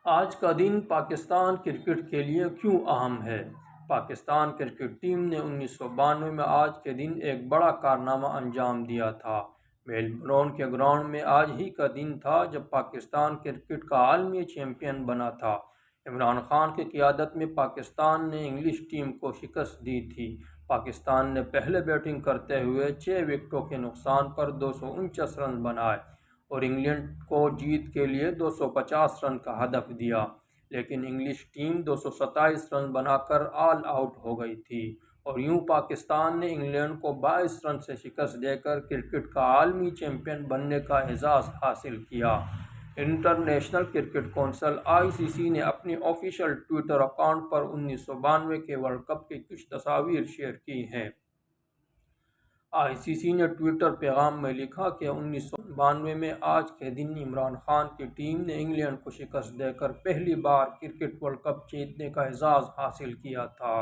آج کا دن پاکستان کرکٹ کے لیے کیوں اہم ہے؟ پاکستان کرکٹ ٹیم نے 1992 میں آج کے دن ایک بڑا کارنامہ انجام دیا تھا۔ میلبورن کے گراؤنڈ میں آج ہی کا دن تھا جب پاکستان کرکٹ کا عالمی چیمپئن بنا تھا۔ عمران خان کی قیادت میں پاکستان نے انگلش ٹیم کو شکست دی تھی۔ پاکستان نے پہلے بیٹنگ کرتے ہوئے 6 وکٹوں کے نقصان پر 249 رن بنائے اور انگلینڈ کو جیت کے لیے 250 رن کا ہدف دیا، لیکن انگلش ٹیم 227 رن بنا کر آل آؤٹ ہو گئی تھی اور یوں پاکستان نے انگلینڈ کو 22 رن سے شکست دے کر کرکٹ کا عالمی چیمپئن بننے کا اعزاز حاصل کیا۔ انٹرنیشنل کرکٹ کونسل (ICC) نے اپنی آفیشیل ٹویٹر اکاؤنٹ پر 1992 کے ورلڈ کپ کی کچھ تصاویر شیئر کی ہیں۔ ICC نے ٹویٹر پیغام میں لکھا کہ 1992 میں آج کے دن عمران خان کی ٹیم نے انگلینڈ کو شکست دے کر پہلی بار کرکٹ ورلڈ کپ جیتنے کا اعزاز حاصل کیا تھا۔